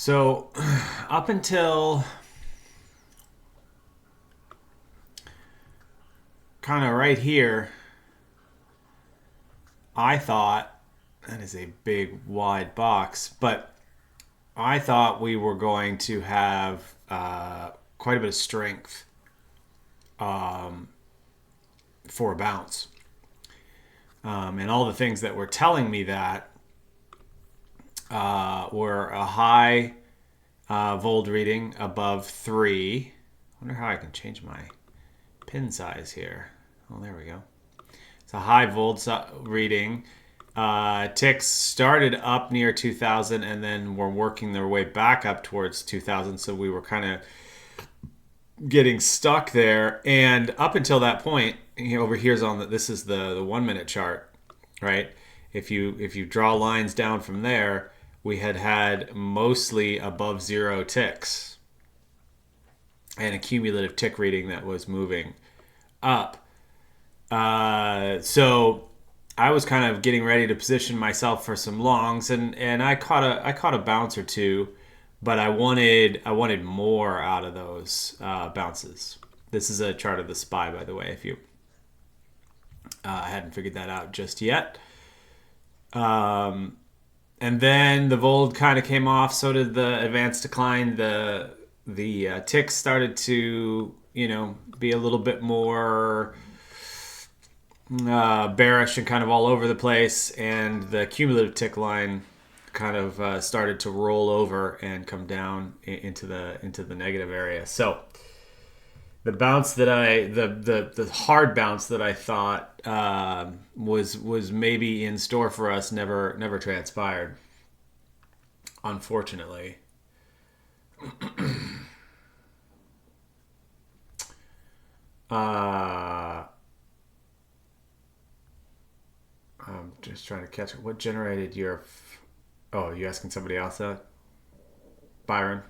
So up until kind of right here, I thought that is a big wide box, but I thought we were going to have quite a bit of strength for a bounce. And all the things that were telling me that were a high volt reading above 3. I wonder how I can change my pin size here. Oh, there we go. It's a high volt reading. Ticks started up near 2000 and then were working their way back up towards 2000. So we were kind of getting stuck there. And up until that point, over here's on this is the 1 minute chart, right? If you draw lines down from there, we had mostly above 0 ticks and a cumulative tick reading that was moving up. So I was kind of getting ready to position myself for some longs, and I caught a bounce or two, but I wanted more out of those bounces. This is a chart of the SPY, by the way, if you hadn't figured that out just yet. And then the Vold kind of came off. So did the advanced decline. The ticks started to be a little bit more bearish and kind of all over the place, and the cumulative tick line kind of started to roll over and come down into the negative area. So the bounce that the hard bounce that I thought was maybe in store for us never transpired, unfortunately. I'm just trying to catch it. What generated your... Oh, you asking somebody else that? Byron.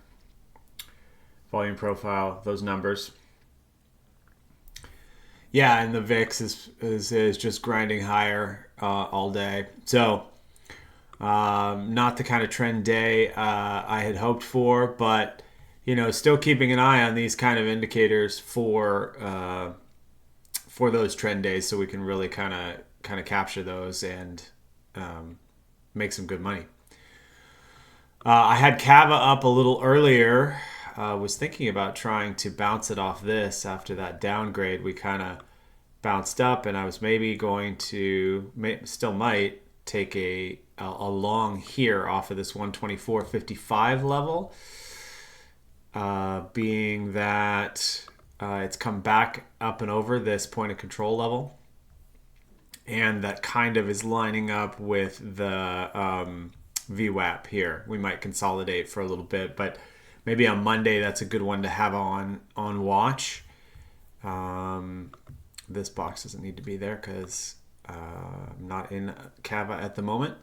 Volume profile, those numbers. Yeah, and the VIX is just grinding higher all day. So, not the kind of trend day I had hoped for, but still keeping an eye on these kind of indicators for those trend days, so we can really kind of capture those and make some good money. I had Kava up a little earlier. Was thinking about trying to bounce it off this after that downgrade. We kind of bounced up, and I was maybe going to, still might, take a long here off of this 124.55 level, being that it's come back up and over this point of control level, and that kind of is lining up with the VWAP here. We might consolidate for a little bit, but maybe on Monday that's a good one to have on watch. This box doesn't need to be there because I'm not in Kava at the moment.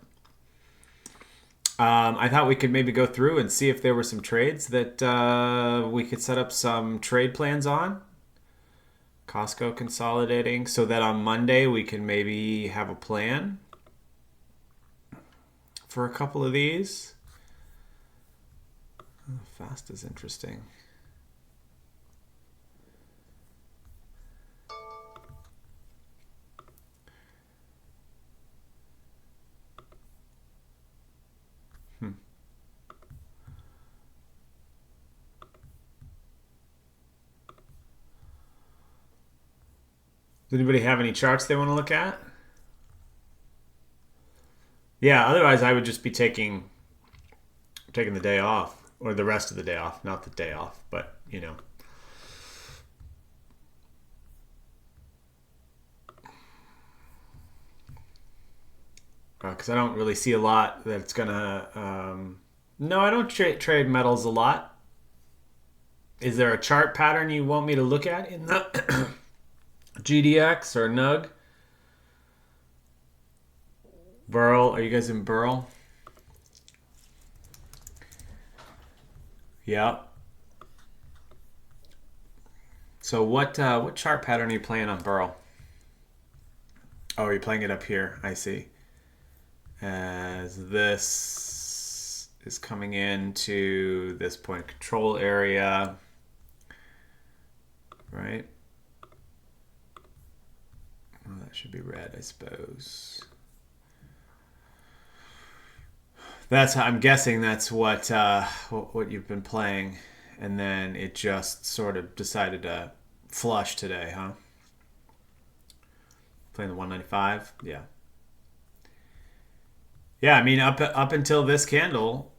I thought we could maybe go through and see if there were some trades that we could set up some trade plans on. Costco consolidating, so that on Monday we can maybe have a plan for a couple of these. Oh, fast is interesting. Does anybody have any charts they want to look at? Yeah, otherwise I would just be taking the day off, or the rest of the day off, not the day off, but because I don't really see a lot that's gonna. No, I don't trade metals a lot. Is there a chart pattern you want me to look at in the GDX or NUG? Burl, are you guys in Burl? Yep. So what chart pattern are you playing on Burl? Oh, are you playing it up here? I see. As this is coming into this point of control area, right? Well, that should be red, I suppose. That's I'm guessing that's what you've been playing, and then it just sort of decided to flush today, huh? Playing the 195, yeah. Yeah, I mean up until this candle,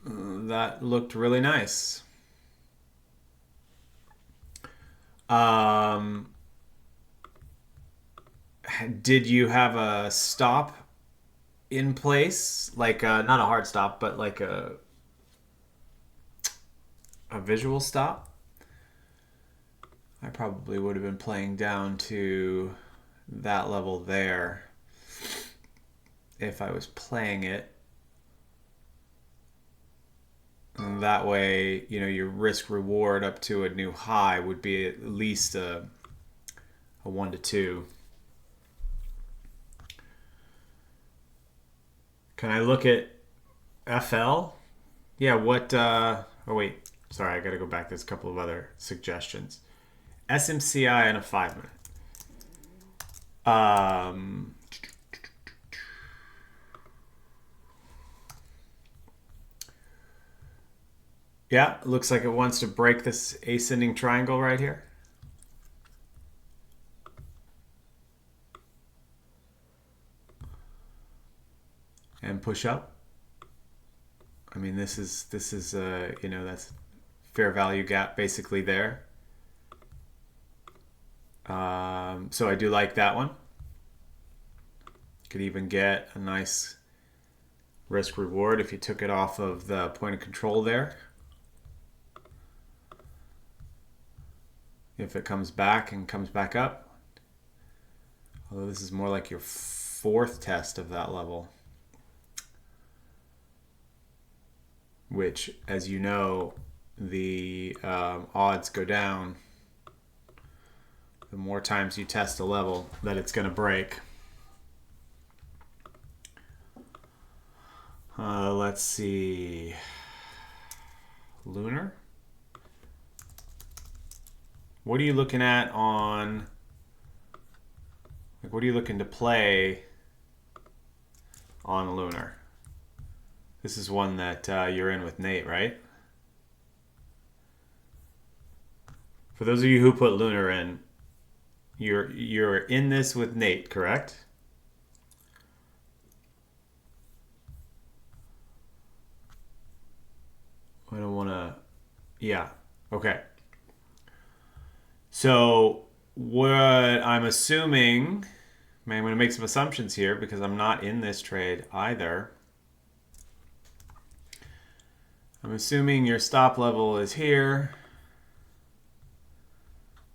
that looked really nice. Did you have a stop in place, like not a hard stop, but like a visual stop? I probably would have been playing down to that level there if I was playing it. And that way, you know, your risk reward up to a new high would be at least a 1 to 2. Can I look at FL? Yeah, what oh wait, sorry, I gotta go back. There's a couple of other suggestions. SMCI and a 5-minute. Yeah, looks like it wants to break this ascending triangle right here. And push up. I mean, this is you know, that's fair value gap basically there. So I do like that one. Could even get a nice risk reward if you took it off of the point of control there. If it comes back and comes back up. Although this is more like your 4th test of that level. Which, as you know, the odds go down the more times you test a level that it's going to break. Let's see. Lunar. What are you looking at on, like, what are you looking to play on Lunar? This is one that you're in with Nate, right? For those of you who put Lunar in, you're in this with Nate, correct? I don't want to... Yeah. Okay. So what I'm assuming... I'm going to make some assumptions here because I'm not in this trade either. I'm assuming your stop level is here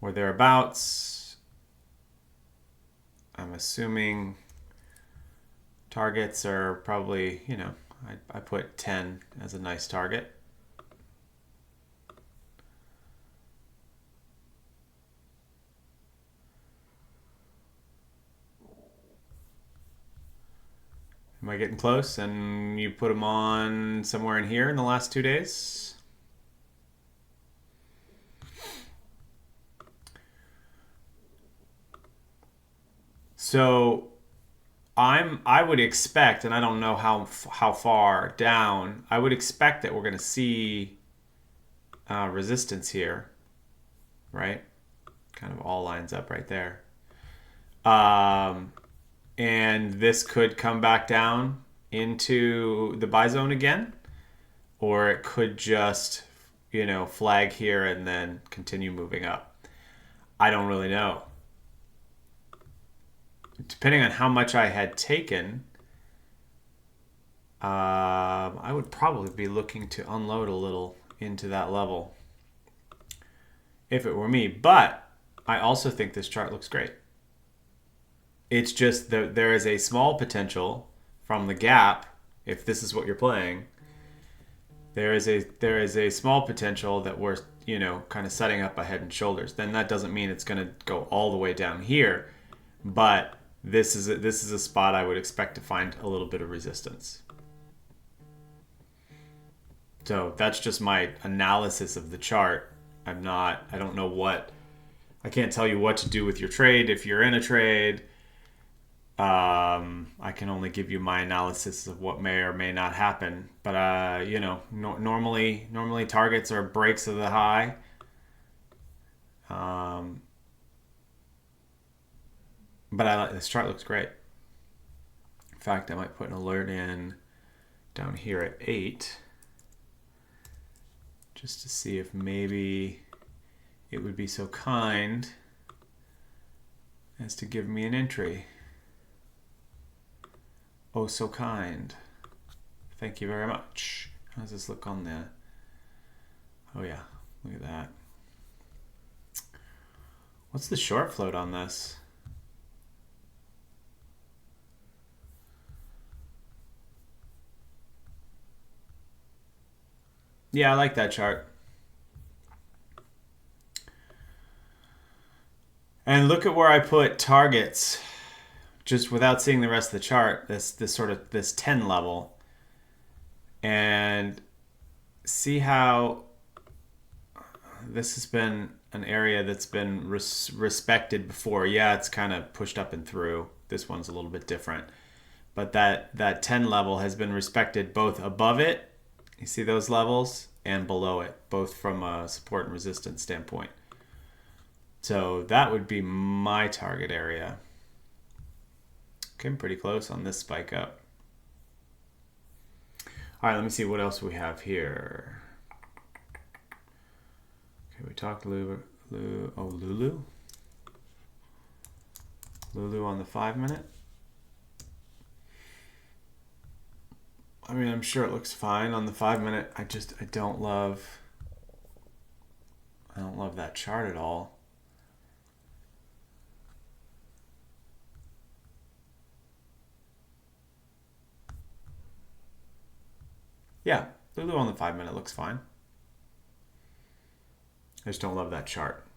or thereabouts. I'm assuming targets are probably, you know, I put 10 as a nice target. Am I getting close? And you put them on somewhere in here in the last 2 days? So I would expect, and I don't know how far down, I would expect that we're going to see resistance here, right? Kind of all lines up right there. And this could come back down into the buy zone again, or it could just, you know, flag here and then continue moving up. I don't really know. Depending on how much I had taken, I would probably be looking to unload a little into that level if it were me. But I also think this chart looks great. It's just that there is a small potential from the gap. If this is what you're playing, there is a small potential that we're, you know, kind of setting up a head and shoulders. Then that doesn't mean it's going to go all the way down here, but this is a spot I would expect to find a little bit of resistance. So that's just my analysis of the chart. I don't know I can't tell you what to do with your trade if you're in a trade. I can only give you my analysis of what may or may not happen. But normally targets are breaks of the high. But this chart looks great. In fact, I might put an alert in down here at 8, just to see if maybe it would be so kind as to give me an entry. Oh, so kind. Thank you very much. How does this look on there? Oh yeah, look at that. What's the short float on this? Yeah, I like that chart. And look at where I put targets, just without seeing the rest of the chart, this 10 level. And see how this has been an area that's been respected before. Yeah, it's kind of pushed up and through. This one's a little bit different. But that 10 level has been respected both above it, you see those levels, and below it, both from a support and resistance standpoint. So that would be my target area. Came pretty close on this spike up. All right, let me see what else we have here. Okay, we talked Lulu. Lulu on the 5-minute. I mean, I'm sure it looks fine on the 5-minute. I don't love that chart at all. Yeah, Lulu on the 5-minute looks fine. I just don't love that chart.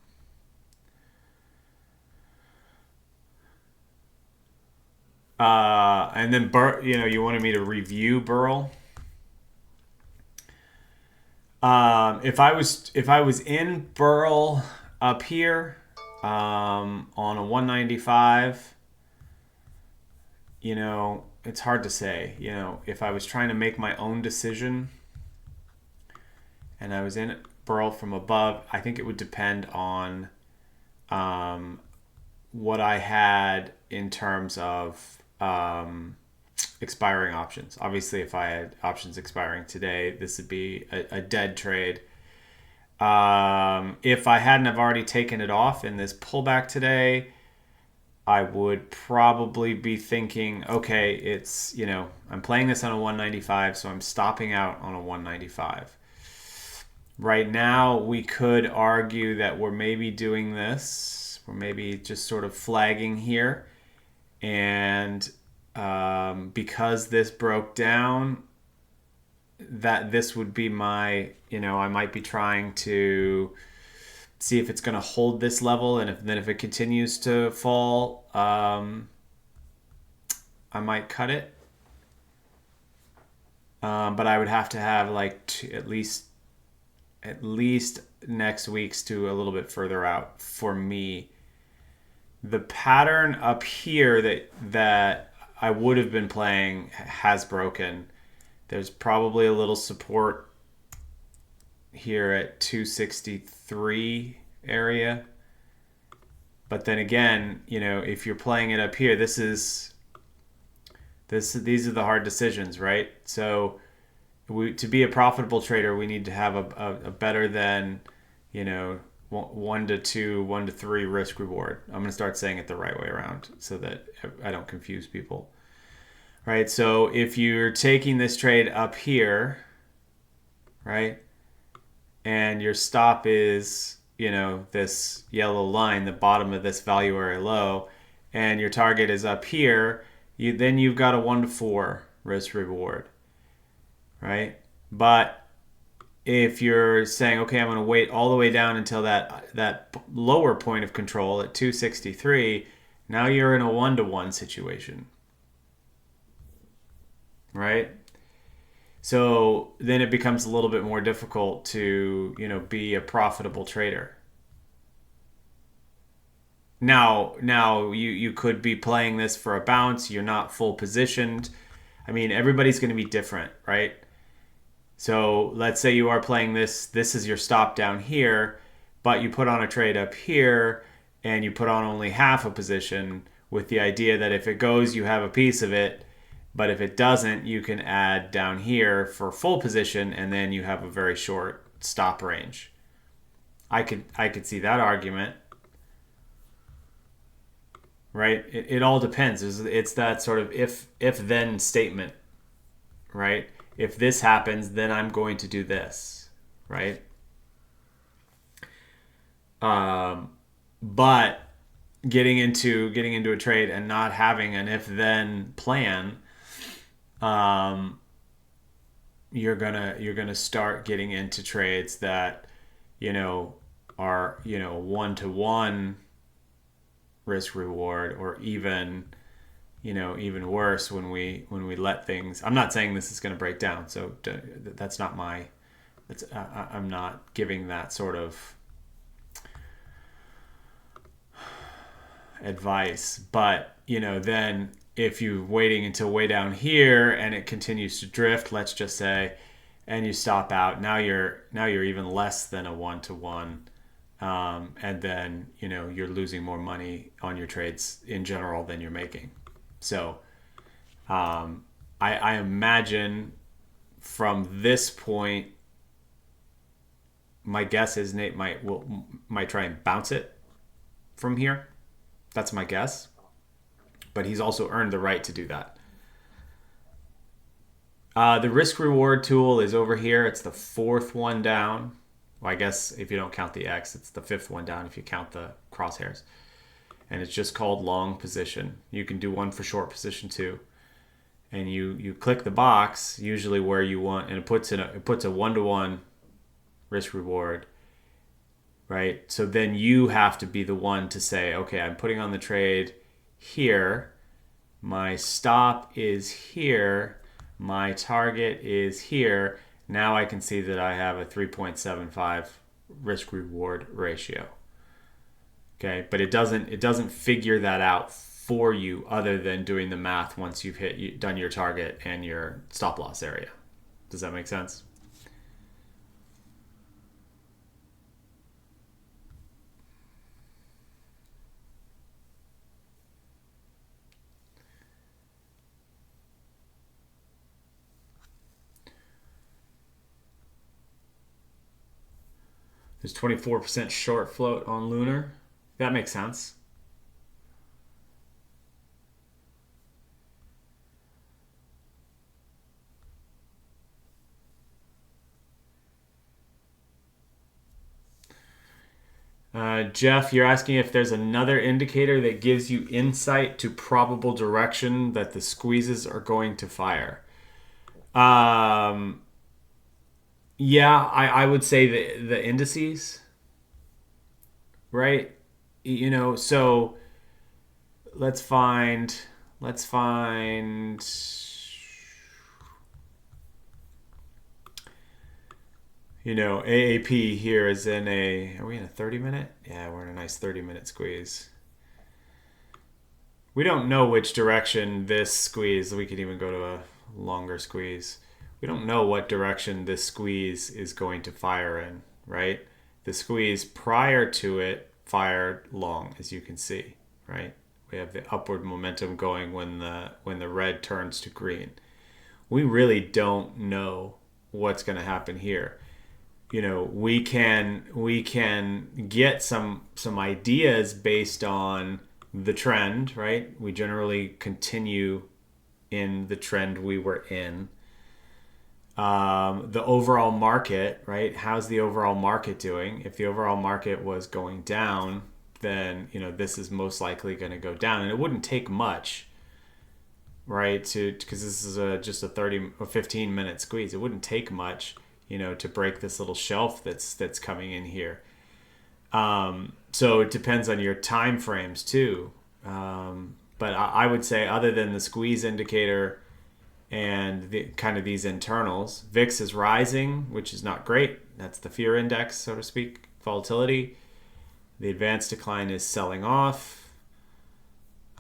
And then you wanted me to review Burl. If I was in Burl up here on a 195, it's hard to say. If I was trying to make my own decision and I was in Burl from above, I think it would depend on what I had in terms of expiring options. Obviously, if I had options expiring today, this would be a dead trade. If I hadn't have already taken it off in this pullback today, I would probably be thinking, okay, it's, I'm playing this on a 195, so I'm stopping out on a 195. Right now, we could argue that we're maybe doing this. We're maybe just sort of flagging here. And because this broke down, that this would be my, I might be trying to see if it's going to hold this level, and if it continues to fall, I might cut it. But I would have to have at least next week's to a little bit further out for me. The pattern up here that I would have been playing has broken. There's probably a little support here at 263 area. But then again, if you're playing it up here, these are the hard decisions, right? So to be a profitable trader, we need to have a better than, 1 to 2, 1 to 3 risk reward. I'm going to start saying it the right way around so that I don't confuse people. Right? So if you're taking this trade up here, right? And your stop is, this yellow line, the bottom of this value area low, and your target is up here, then you've got a 1 to 4 risk reward, right? But if you're saying, okay, I'm going to wait all the way down until that lower point of control at 263, now you're in a 1 to 1 situation, right? So then it becomes a little bit more difficult to, be a profitable trader. Now you could be playing this for a bounce. You're not full positioned. I mean, everybody's going to be different, right? So let's say you are playing this. This is your stop down here, but you put on a trade up here, and you put on only half a position with the idea that if it goes, you have a piece of it. But if it doesn't, you can add down here for full position, and then you have a very short stop range. I could see that argument, right? It all depends. It's that sort of if then statement, right? If this happens, then I'm going to do this, right? But getting into a trade and not having an if then plan, you're gonna start getting into trades that are 1-to-1 risk reward, or even worse when we let things. I'm not saying this is going to break down, so that's not my. I'm not giving that sort of advice, but then if you're waiting until way down here and it continues to drift, let's just say, and you stop out, now you're even less than a 1-to-1, and then you're losing more money on your trades in general than you're making. So I imagine from this point, my guess is Nate might try and bounce it from here. That's my guess. But he's also earned the right to do that. The risk reward tool is over here. It's the fourth one down. Well, I guess if you don't count the X, it's the fifth one down if you count the crosshairs. And it's just called long position. You can do one for short position too. And you click the box usually where you want, and it puts a 1-to-1 risk reward, right? So then you have to be the one to say, okay, I'm putting on the trade here. My stop is here. My target is here. Now I can see that I have a 3.75 risk reward ratio. Okay, but it doesn't figure that out for you other than doing the math once you've done your target and your stop loss area. Does that make sense? There's 24% short float on Lunar. That makes sense. Jeff, you're asking if there's another indicator that gives you insight to probable direction that the squeezes are going to fire. Yeah, I would say the indices, right? So let's find AAP here is are we in a 30-minute? Yeah, we're in a nice 30-minute squeeze. We don't know which direction this squeeze, we could even go to a longer squeeze. We don't know what direction this squeeze is going to fire in, right? The squeeze prior to it fired long, as you can see, right? We have the upward momentum going when the red turns to green. We really don't know what's going to happen here. We can get some ideas based on the trend, right? We generally continue in the trend we were in. The overall market, right? How's the overall market doing? If the overall market was going down, then this is most likely going to go down, and it wouldn't take much, right? Because this is just a 30 or 15-minute squeeze. It wouldn't take much, to break this little shelf that's coming in here. So it depends on your time frames too. But I would say, other than the squeeze indicator, and kind of these internals. VIX is rising, which is not great. That's the fear index, so to speak, volatility. The advanced decline is selling off,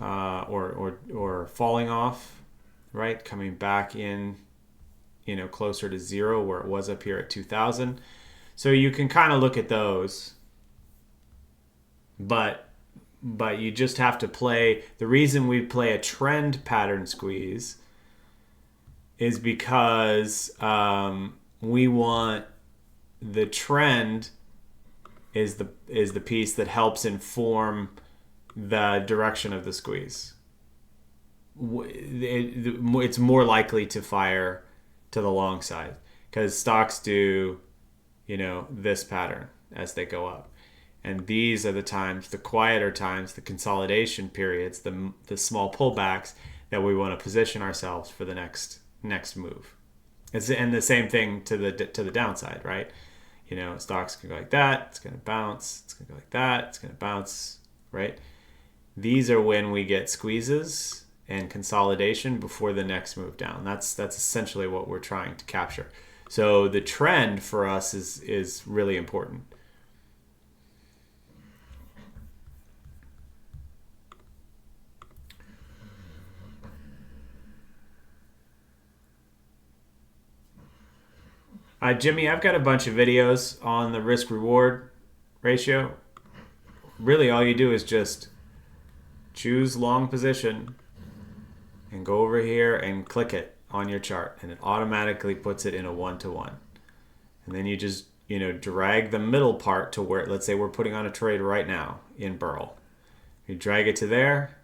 or falling off, right? Coming back in, closer to zero where it was up here at 2000. So you can kind of look at those, but you just have to play. The reason we play a trend pattern squeeze is because we want the trend is the piece that helps inform the direction of the squeeze. It's more likely to fire to the long side because stocks do, this pattern as they go up. And these are the times, the quieter times, the consolidation periods, the small pullbacks that we want to position ourselves for the next move. And the same thing to the downside, right? Stocks can go like that, it's going to bounce. It's going to go like that, it's going to bounce, right? These are when we get squeezes and consolidation before the next move down. That's essentially what we're trying to capture. So the trend for us is really important. Jimmy, I've got a bunch of videos on the risk reward ratio. Really, all you do is just choose long position and go over here and click it on your chart, and it automatically puts it in a 1-to-1. And then you just, drag the middle part to where, let's say we're putting on a trade right now in Burl. You drag it to there,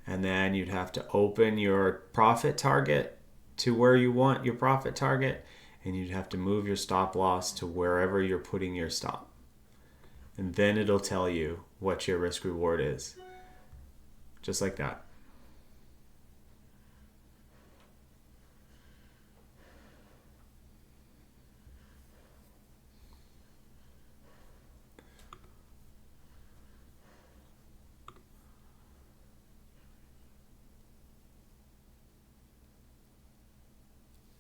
and then you'd have to open your profit target to where you want your profit target, and you'd have to move your stop loss to wherever you're putting your stop. And then it'll tell you what your risk reward is. Just like that.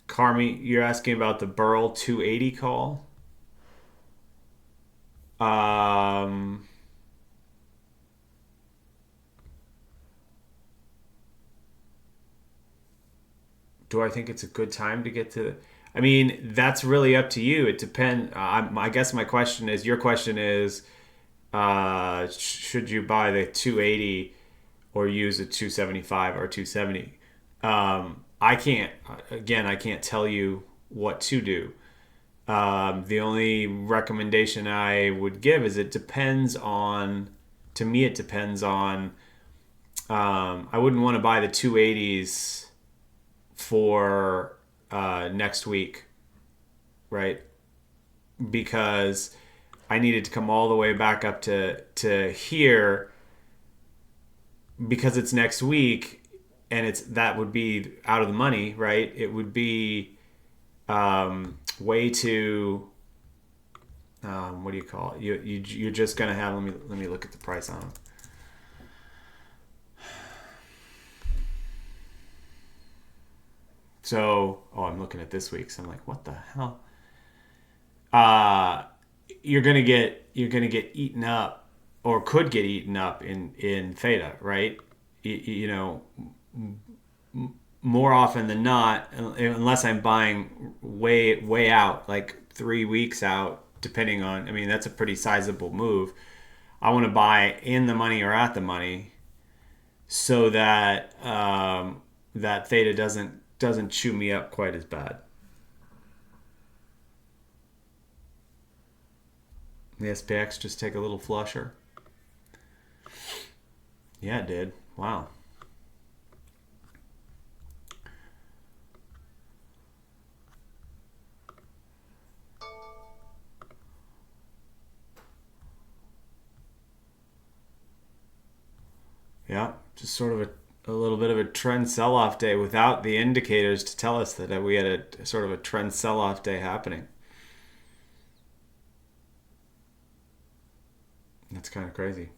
Carmi, you're asking about the Burl 280 call. Do I think it's a good time to get to? I mean, that's really up to you. It depends. I guess your question is, should you buy the 280 or use a 275 or 270? I can't tell you what to do. The only recommendation I would give is to me, it depends on, I wouldn't want to buy the 280s for next week, right? Because I needed to come all the way back up to here because it's next week, and that would be out of the money, right? It would be way too, what do you call it? You're just gonna have. Let me look at the price on them. So, I'm looking at this week. So I'm like, what the hell? You're gonna get eaten up, or could get eaten up in theta, right? More often than not, unless I'm buying way out, like 3 weeks out, depending on. I mean, that's a pretty sizable move. I want to buy in the money or at the money, so that that theta doesn't chew me up quite as bad. The SPX just take a little flusher. Yeah, it did. Wow. Yeah, just sort of a little bit of a trend sell-off day without the indicators to tell us that we had a sort of a trend sell-off day happening. That's kind of crazy.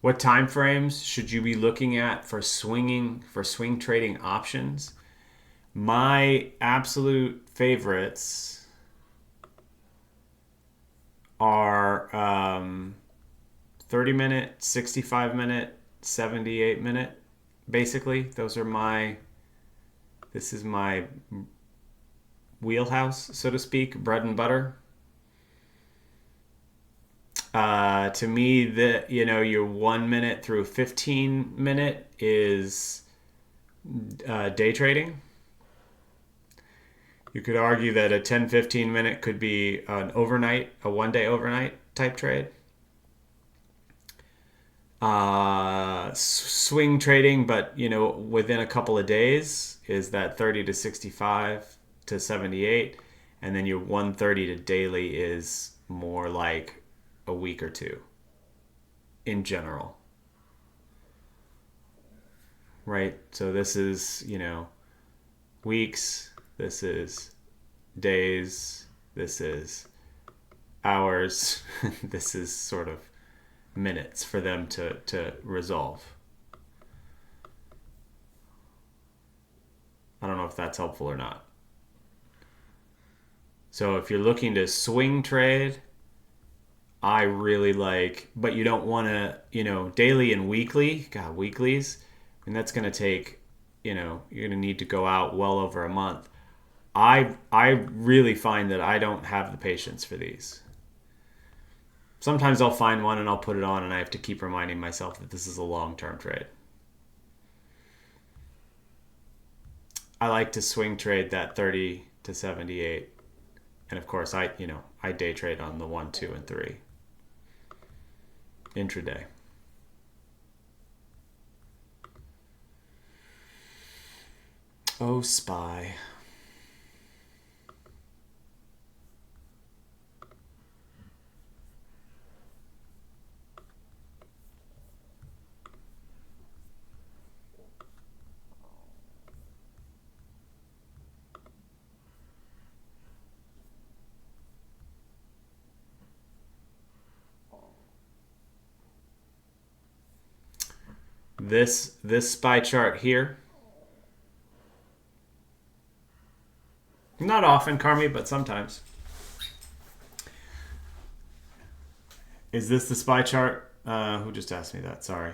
What time frames should you be looking at for swing trading options? My absolute favorites are 30-minute, 65-minute, 78-minute. Basically, this is my wheelhouse, so to speak, bread and butter. To me, your 1 minute through 15-minute is day trading. You could argue that a 10-15 minute could be a 1-day overnight type trade. Swing trading, but within a couple of days is that 30 to 65 to 78, and then your 130 to daily is more like a week or two in general. Right? So this is, weeks, this is days, this is hours, this is sort of minutes for them to resolve. I don't know if that's helpful or not. So if you're looking to swing trade, I really like, but you don't want to, daily and weekly, weeklies, and that's going to take, you're going to need to go out well over a month. I really find that I don't have the patience for these. Sometimes I'll find one and I'll put it on and I have to keep reminding myself that this is a long-term trade. I like to swing trade that 30 to 78. And of course, I day trade on the 1, 2, and 3 intraday. Oh, SPY. This SPY chart here. Not often, Carmi, but sometimes. Is this the SPY chart? Who just asked me that? Sorry.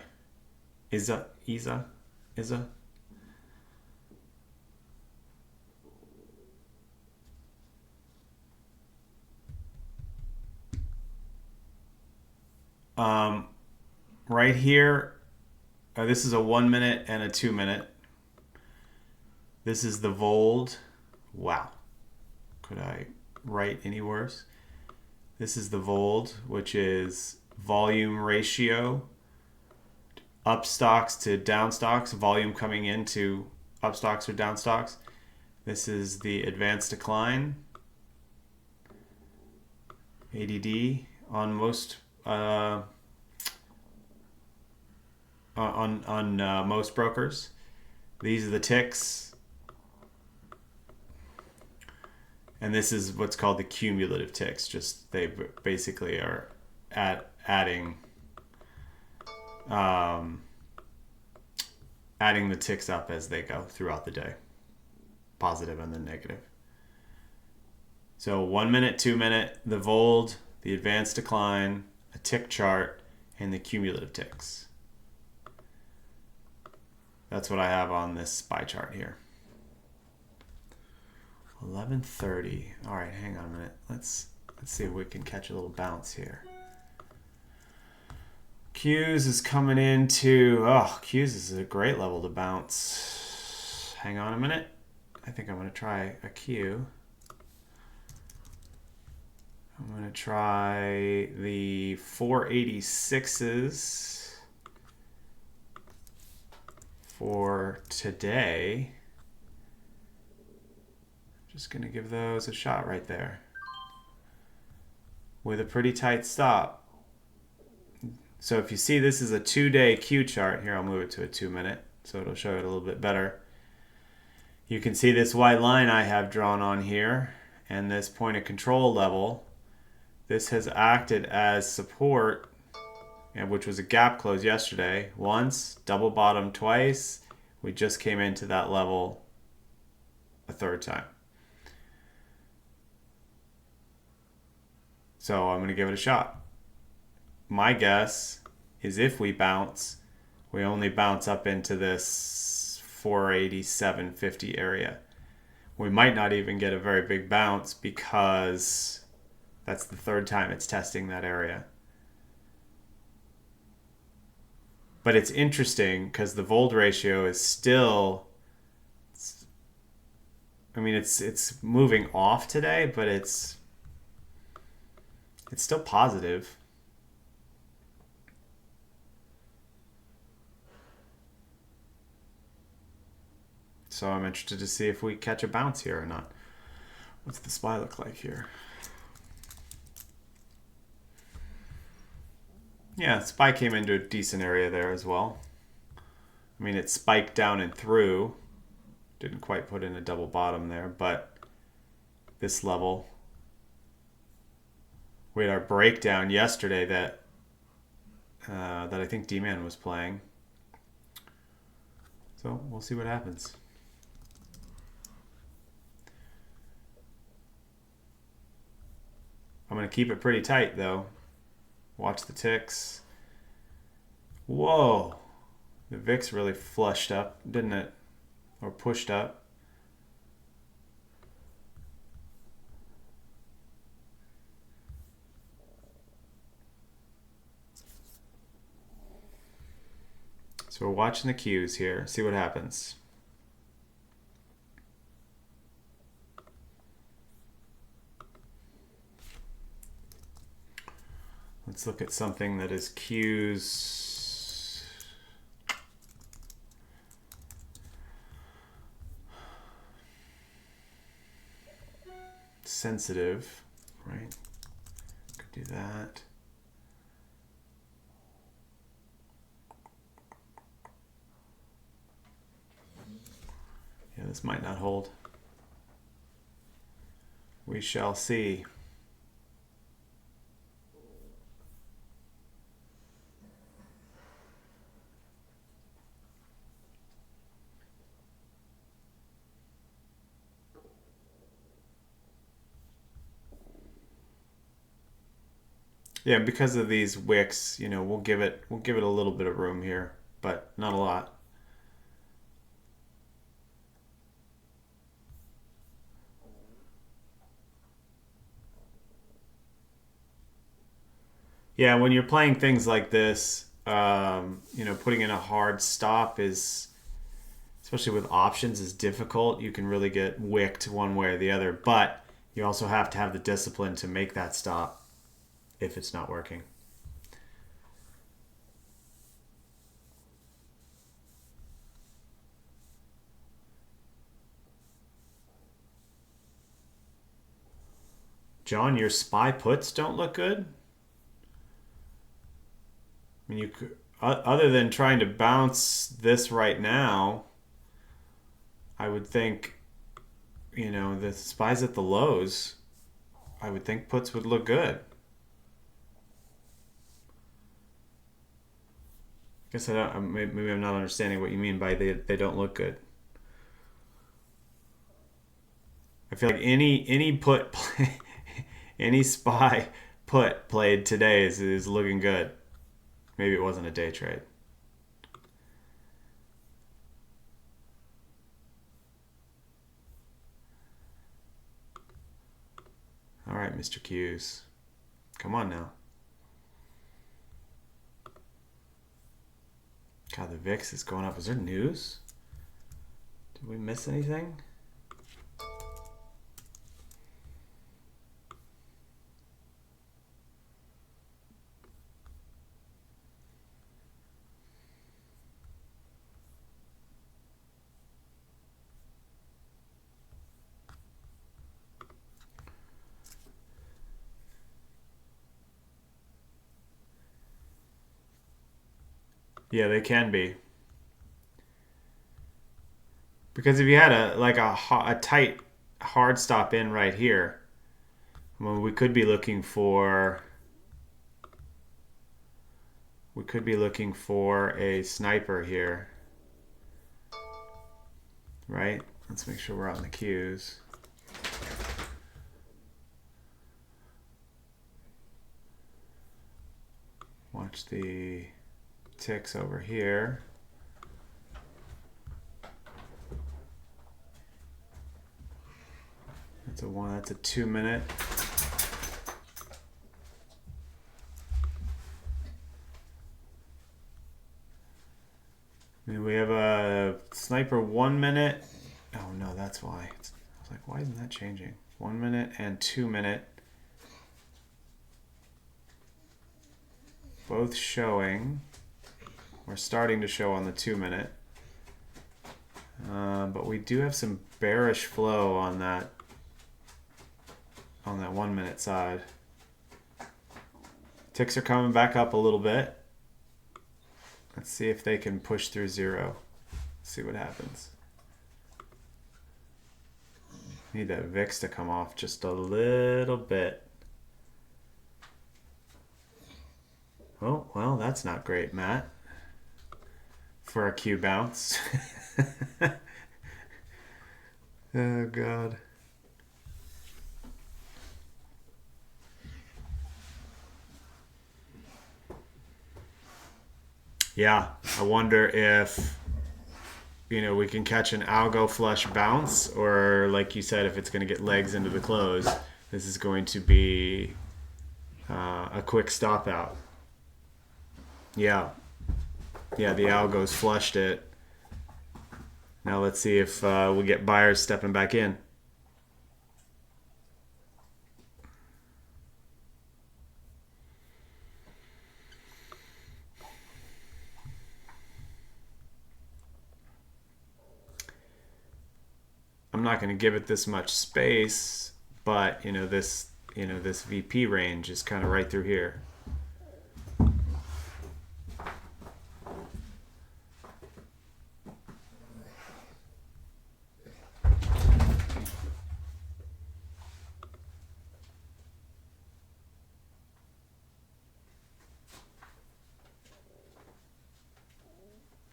Isa? Right here, this is a 1 minute and a 2 minute. This is the Vold. Wow. Could I write any worse? This is the Vold, which is volume ratio, up stocks to down stocks, volume coming into up stocks or down stocks. This is the advanced decline, ADD, on most most brokers. These are the ticks. And this is what's called the cumulative ticks. Just they basically are adding the ticks up as they go throughout the day, positive and then negative. So 1 minute, 2 minute, the Vold, the advanced decline, a tick chart, and the cumulative ticks. That's what I have on this SPY chart here. 11:30. All right, hang on a minute. Let's see if we can catch a little bounce here. Qs is coming into, Qs is a great level to bounce. Hang on a minute. I think I'm going to try a Q. I'm going to try the 486s for today. Just going to give those a shot right there with a pretty tight stop. So if you see this is a 2-day Q chart, here I'll move it to a 2 minute so it'll show it a little bit better. You can see this white line I have drawn on here and this point of control level. This has acted as support and which was a gap close yesterday. Once, double bottom twice. We just came into that level a third time. So I'm going to give it a shot. My guess is if we bounce, we only bounce up into this 487.50 area. We might not even get a very big bounce because that's the third time it's testing that area. But it's interesting because the Vold ratio is still, I mean, it's moving off today, but it's still positive. So I'm interested to see if we catch a bounce here or not. What's the SPY look like here? Yeah, SPY came into a decent area there as well. I mean, it spiked down and through. Didn't quite put in a double bottom there, but this level. We had our breakdown yesterday that I think D-Man was playing. So we'll see what happens. I'm going to keep it pretty tight though. Watch the ticks. Whoa. The VIX really flushed up, didn't it? Or pushed up. So we're watching the Qs here. See what happens. Let's look at something that is Qs. Sensitive, right? Could do that. Yeah, this might not hold. We shall see. Yeah, because of these wicks, you know, we'll give it a little bit of room here, but not a lot. Yeah, when you're playing things like this, you know, putting in a hard stop is, especially with options, is difficult. You can really get wicked one way or the other, but you also have to have the discipline to make that stop if it's not working. John, your SPY puts don't look good? I mean, you could, other than trying to bounce this right now, I would think, you know, the SPY's at the lows. I would think puts would look good. I guess I don't. Maybe I'm not understanding what you mean by they don't look good. I feel like any put play, any SPY put played today is looking good. Maybe it wasn't a day trade. All right, Mr. Q's. Come on now. God, the VIX is going up. Is there news? Did we miss anything? Yeah, they can be. Because if you had a tight hard stop in right here, well, we could be looking for we could be looking for a sniper here, right? Let's make sure we're on the Qs. Watch the ticks over here. That's a 1, that's a 2 minute. And we have a sniper 1 minute. Oh no, that's why. I was like, why isn't that changing? 1 minute and 2 minute. Both showing. We're starting to show on the 2 minute. But we do have some bearish flow on that 1 minute side. Ticks are coming back up a little bit. Let's see if they can push through 0. See what happens. Need that VIX to come off just a little bit. Oh, well, that's not great, Matt. For a Q bounce. Oh, God. Yeah, I wonder if, we can catch an algo flush bounce, or like you said, if it's going to get legs into the close, this is going to be a quick stop out. Yeah, the algos flushed it. Now let's see if we get buyers stepping back in. I'm not going to give it this much space, but this VP range is kind of right through here.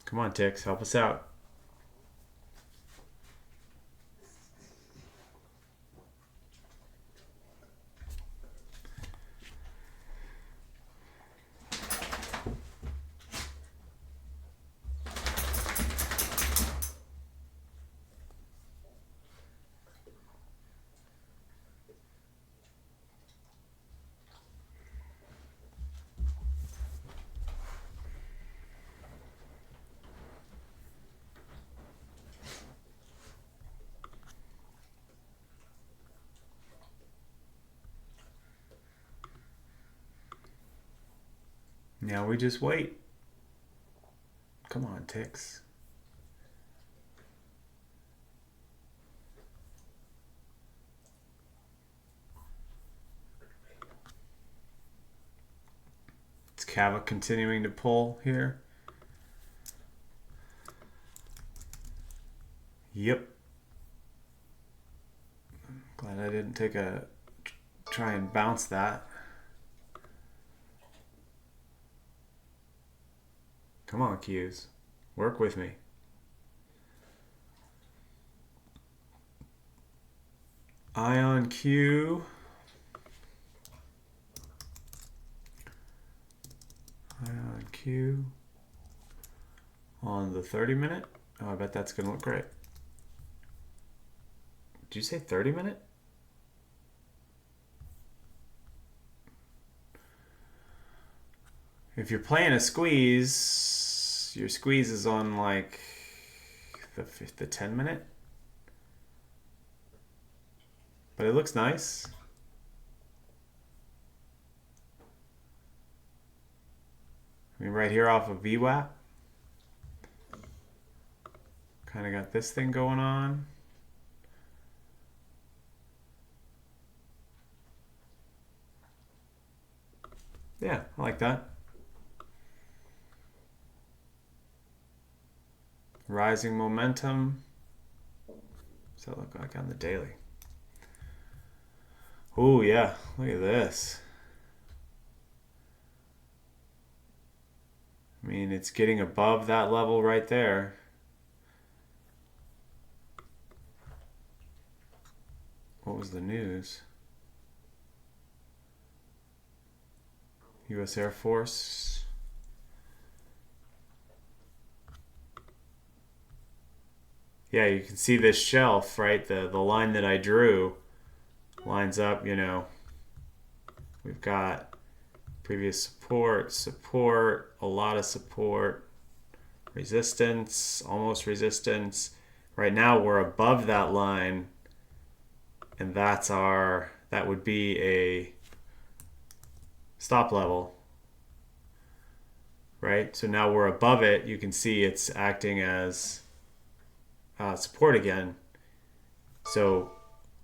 Come on, Tix, help us out. Now we just wait. Come on, Tix. It's Kava continuing to pull here. Yep. Glad I didn't try and bounce that. Come on, Qs. Work with me. Ion Q. Ion Q. On the 30 minute. Oh, I bet that's going to look great. Did you say 30 minute? If you're playing a squeeze, your squeeze is on like the 10 minute. But it looks nice. I mean, right here off of VWAP. Kind of got this thing going on. Yeah, I like that. Rising momentum. What's that look like on the daily? Oh yeah, look at this. I mean, it's getting above that level right there. What was the news? U.S. Air Force. Yeah, you can see this shelf, right? The line that I drew lines up, you know. We've got previous support, support, a lot of support, resistance, almost resistance. Right now we're above that line, and that would be a stop level, right? So now we're above it. You can see it's acting as support again. So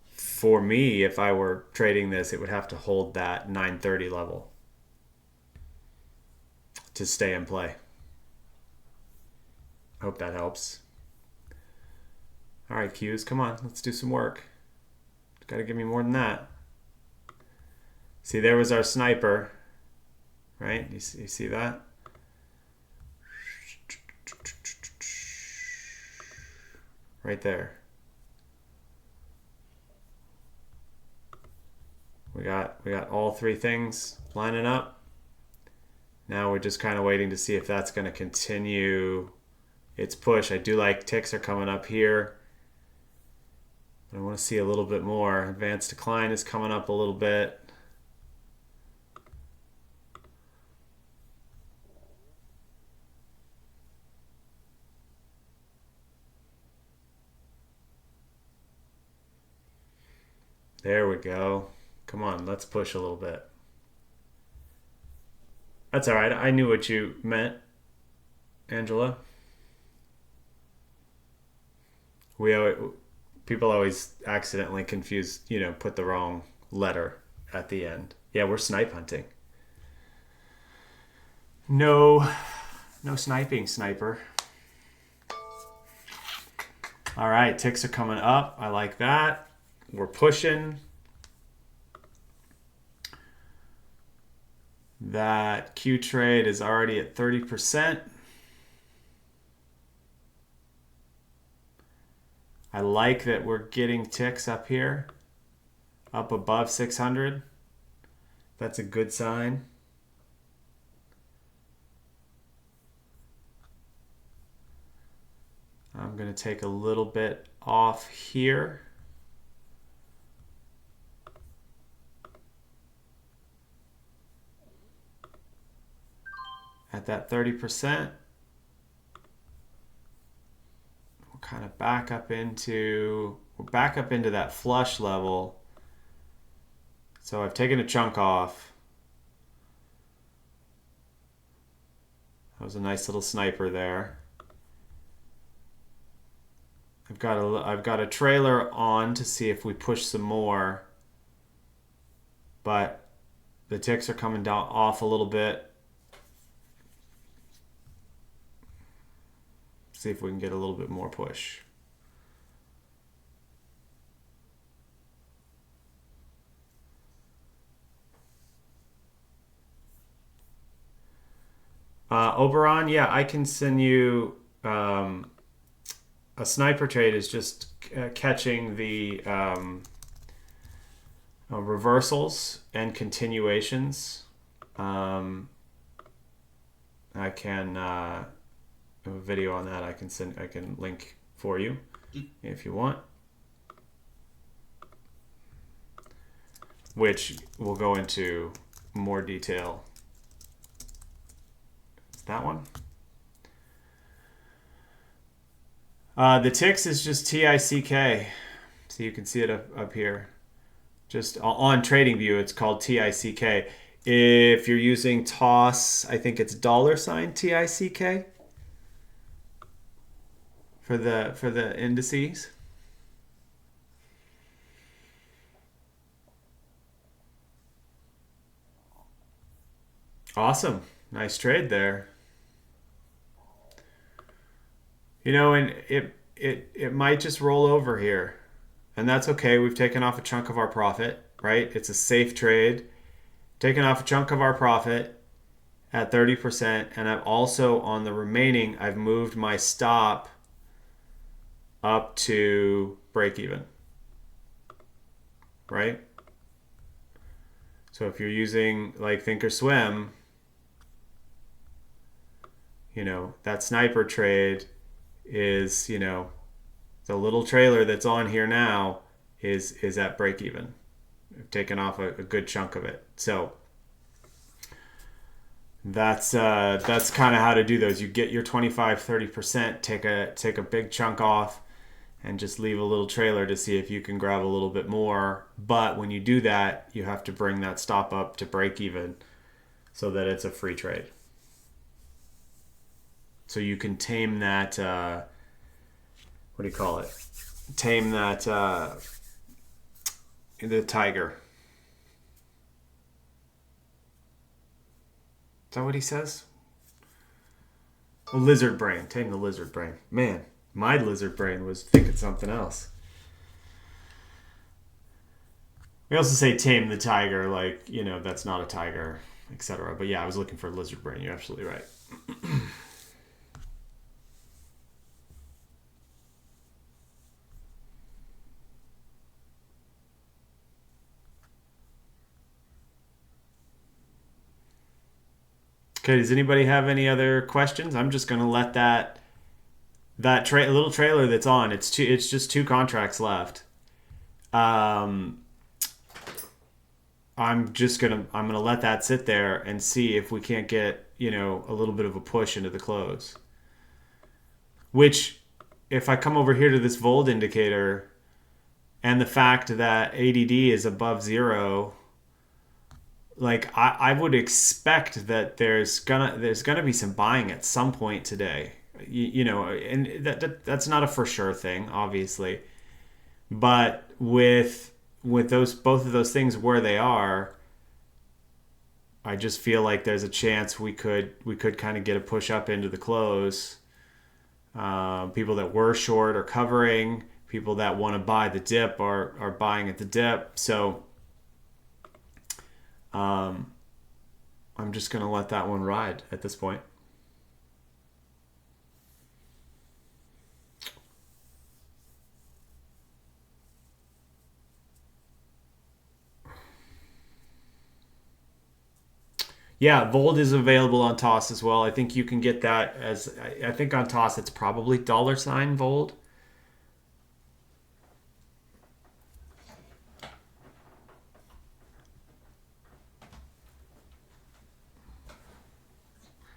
for me, if I were trading this, it would have to hold that 930 level to stay in play. Hope that helps. All right, Qs, come on, let's do some work. Got to give me more than that. See, there was our sniper, right? You see that? Right there. We got all three things lining up. Now we're just kind of waiting to see if that's going to continue its push. I do like ticks are coming up here. I want to see a little bit more. Advanced decline is coming up a little bit. There we go. Come on, let's push a little bit. That's all right. I knew what you meant, Angela. People always accidentally confuse, put the wrong letter at the end. Yeah, we're snipe hunting. No sniping, sniper. All right, ticks are coming up. I like that. We're pushing. That Q trade is already at 30%. I like that we're getting ticks up here, up above 600. That's a good sign. I'm going to take a little bit off here. At that 30%. We're kind of back up into that flush level. So I've taken a chunk off. That was a nice little sniper there. I've got a trailer on to see if we push some more, but the ticks are coming down off a little bit. See if we can get a little bit more push. Oberon, yeah, I can send you a sniper trade is just catching the reversals and continuations. I can have a video on that. I can link for you if you want, which will go into more detail. That one. The ticks is just TICK. So you can see it up here. Just on TradingView, it's called TICK. If you're using TOS, I think it's $TICK for the indices. Awesome. Nice trade there. And it might just roll over here. And that's okay. We've taken off a chunk of our profit, right? It's a safe trade. Taking off a chunk of our profit. at 30%, and I've also on the remaining, I've moved my stop up to break even, right? So if you're using like Thinkorswim, that sniper trade is, the little trailer that's on here now is at break even. I've taken off a good chunk of it. So that's kind of how to do those. You get your 25-30%, take a big chunk off, and just leave a little trailer to see if you can grab a little bit more. But when you do that, you have to bring that stop up to break even so that it's a free trade. So you can tame that, what do you call it? Tame that, the tiger. Is that what he says? A lizard brain. Tame the lizard brain. Man, my lizard brain was thinking something else. We also say tame the tiger, like, that's not a tiger, etc. But yeah, I was looking for lizard brain. You're absolutely right. Okay, does anybody have any other questions? I'm just gonna let that little trailer that's on. It's just two contracts left. I'm gonna let that sit there and see if we can't get a little bit of a push into the close. Which, if I come over here to this Volt indicator, and the fact that ADD is above 0. Like I would expect that there's gonna be some buying at some point today, and that's not a for sure thing, obviously, but with both of those things where they are, I just feel like there's a chance we could kind of get a push up into the close. People that were short are covering. People that want to buy the dip are buying at the dip. So. I'm just going to let that one ride at this point. Yeah, Volt is available on Toss as well. I think you can get that I think on Toss it's probably $ Volt.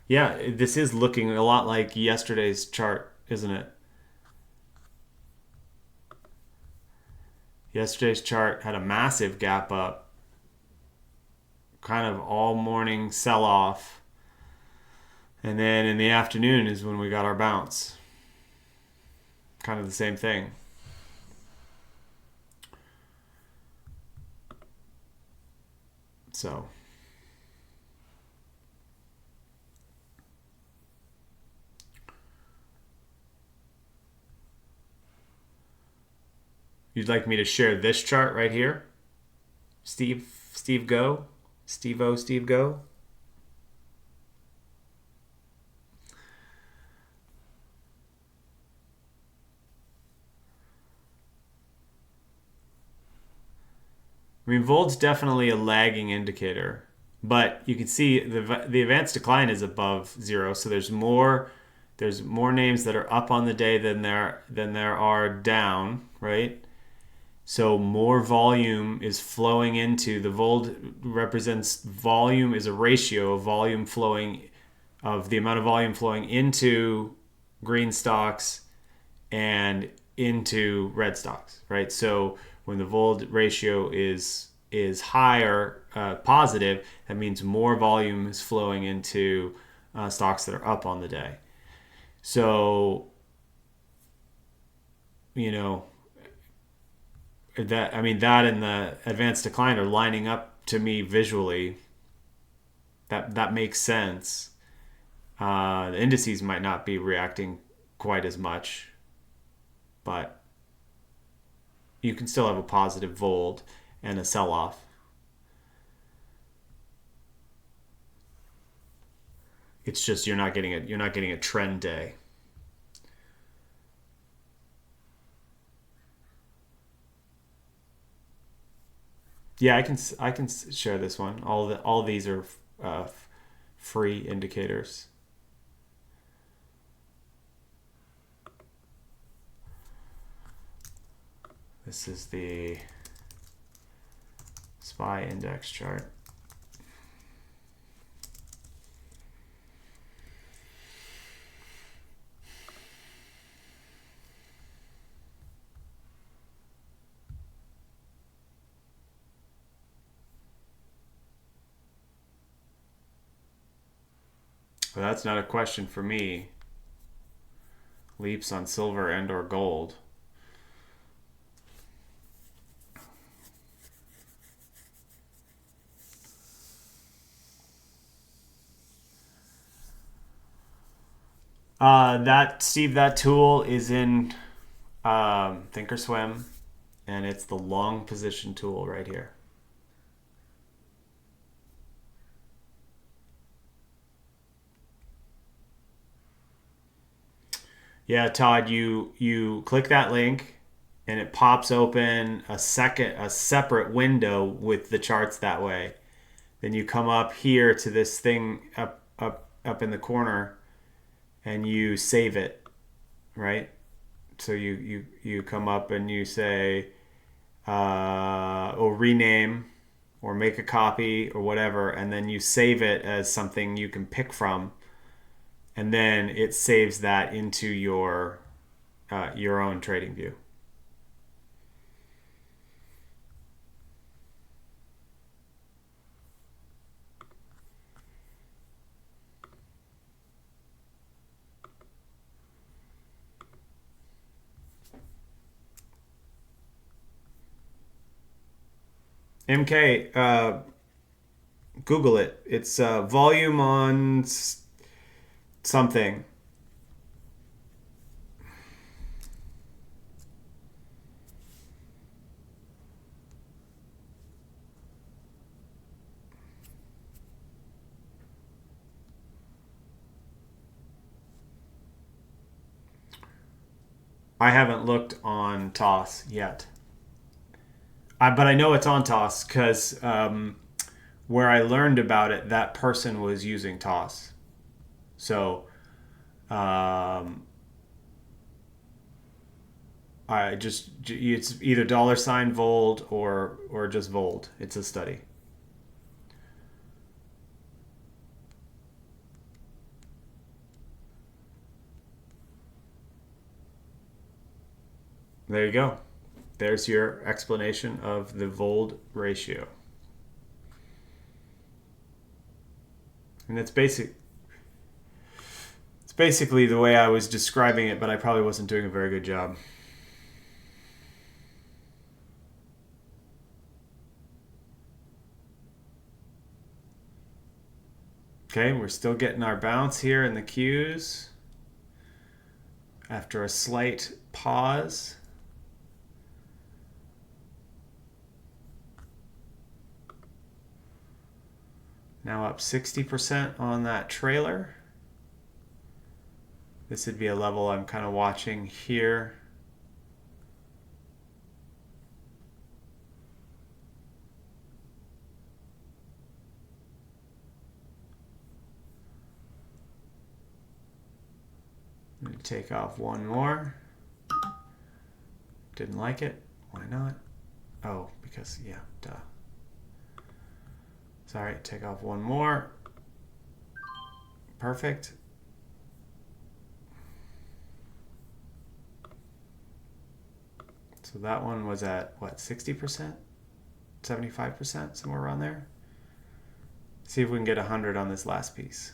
Yeah, this is looking a lot like yesterday's chart, isn't it? Yesterday's chart had a massive gap up, kind of all morning sell off. And then in the afternoon is when we got our bounce. Kind of the same thing. So. You'd like me to share this chart right here? Steve Go? Steve Go? I mean, Volt's definitely a lagging indicator, but you can see the advanced decline is above 0, so there's more names that are up on the day than there are down, right? So more volume is flowing into the Volt. Represents volume is a ratio of volume flowing, of the amount of volume flowing into green stocks and into red stocks, right? So when the Volt ratio is higher, positive, that means more volume is flowing into stocks that are up on the day. So that and the advanced decline are lining up to me visually. That makes sense. The indices might not be reacting quite as much, but you can still have a positive Volt and a sell-off. It's just you're not getting a trend day. Yeah, I can share this one. All these are uh, free indicators. This is the SPY index chart. But that's not a question for me. Leaps on silver and or gold. That tool is in Thinkorswim, and it's the long position tool right here. Yeah, Todd, you click that link, and it pops open a separate window with the charts that way. Then you come up here to this thing up in the corner, and you save it, right? So you come up and you say, or rename, or make a copy, or whatever, and then you save it as something you can pick from, and then it saves that into your own trading view. MK, Google it. It's volume on something. I haven't looked on TOS yet. But I know it's on TOS because where I learned about it, that person was using TOS. So it's either $ Vold or just Vold. It's a study. There you go. There's your explanation of the Vold ratio. And it's basically the way I was describing it, but I probably wasn't doing a very good job. Okay, we're still getting our bounce here in the Qs after a slight pause. Now up 60% on that trailer. This would be a level I'm kind of watching here. I'm going to take off one more. Didn't like it. Why not? Oh, because, yeah, duh. Sorry, take off one more. Perfect. So that one was at, what, 60%? 75%? Somewhere around there? See if we can get 100 on this last piece.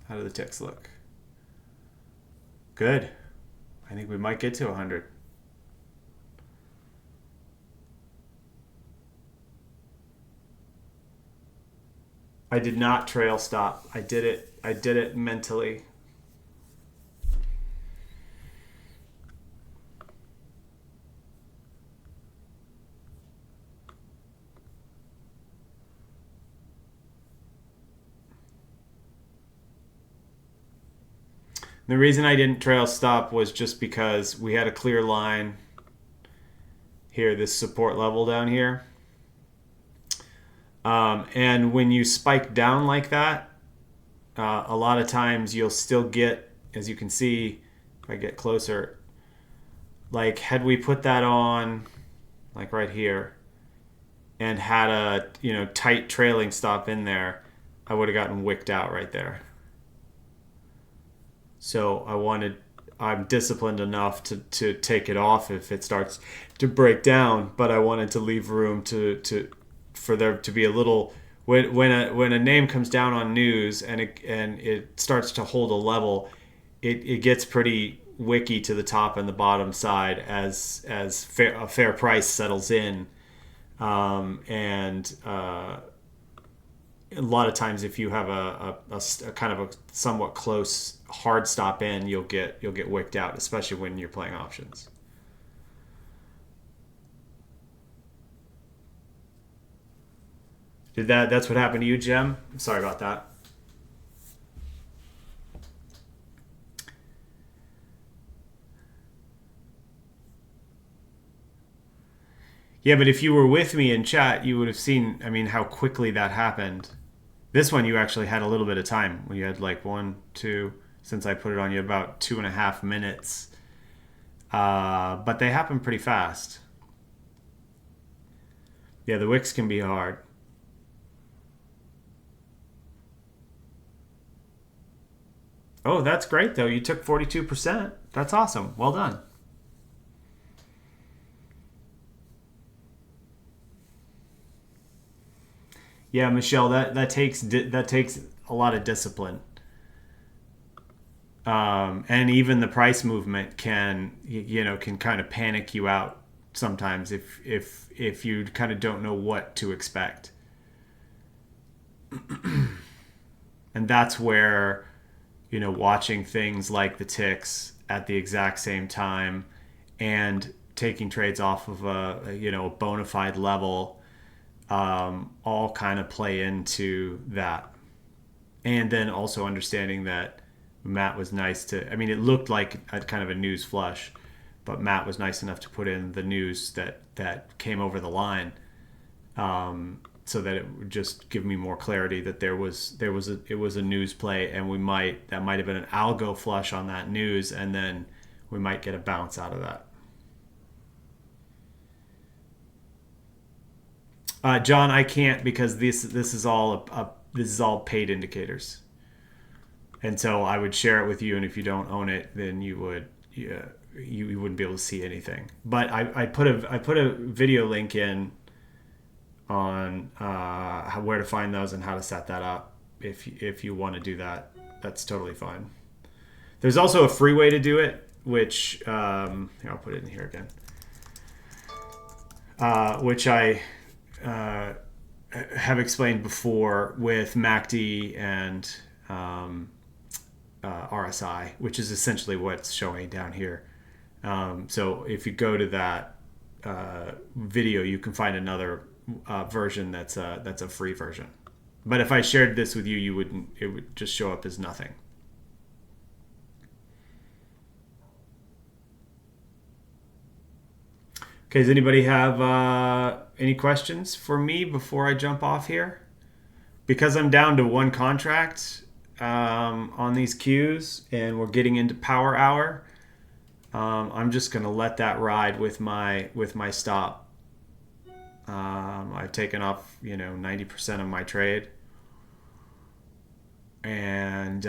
How do the ticks look? Good. I think we might get to 100. I did not trail stop. I did it mentally. The reason I didn't trail stop was just because we had a clear line here, this support level down here. And when you spike down like that, a lot of times you'll still get, as you can see, if I get closer, like had we put that on, like right here, and had a tight trailing stop in there, I would have gotten wicked out right there. So I'm disciplined enough to take it off if it starts to break down, but I wanted to leave room for there to be a little, when a name comes down on news and it starts to hold a level, it gets pretty wicky to the top and the bottom side as a fair price settles in, and a lot of times if you have a kind of a somewhat close hard stop in, you'll get wicked out, especially when you're playing options. That's what happened to you, Jem? I'm sorry about that. Yeah, but if you were with me in chat, you would have seen, I mean, how quickly that happened. This one you actually had a little bit of time. You had like 1, 2, since I put it on you, about 2.5 minutes. But they happen pretty fast. Yeah, the wicks can be hard. Oh, that's great though. You took 42%. That's awesome. Well done. Yeah, Michelle, that takes a lot of discipline. And even the price movement can kind of panic you out sometimes if you kind of don't know what to expect. And that's where watching things like the ticks at the exact same time and taking trades off of a bona fide level, all kind of play into that. And then also understanding that Matt was nice to, I mean, it looked like a kind of a news flush, but Matt was nice enough to put in the news that came over the line, so that it would just give me more clarity that it was a news play, and that might have been an algo flush on that news, and then we might get a bounce out of that. John, I can't, because this is all paid indicators, and so I would share it with you, and if you don't own it, then you wouldn't be able to see anything. But I put a video link in on where to find those and how to set that up. If you want to do that, that's totally fine. There's also a free way to do it, which here, I'll put it in here again, which I have explained before with MACD and RSI, which is essentially what's showing down here. So if you go to that video, you can find another version that's a free version. But if I shared this with you, it would just show up as nothing. Okay, does anybody have any questions for me before I jump off here? Because I'm down to one contract on these Qs, and we're getting into power hour, I'm just going to let that ride with my stop. I've taken off 90% of my trade, and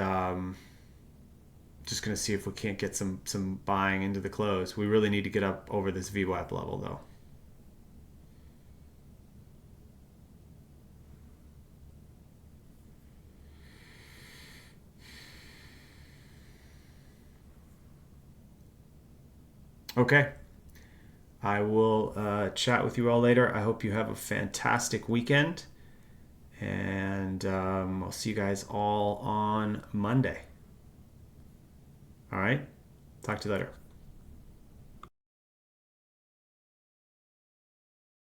just going to see if we can't get some buying into the close. We really need to get up over this VWAP level though. Okay. I will chat with you all later. I hope you have a fantastic weekend. And I'll see you guys all on Monday. All right. Talk to you later.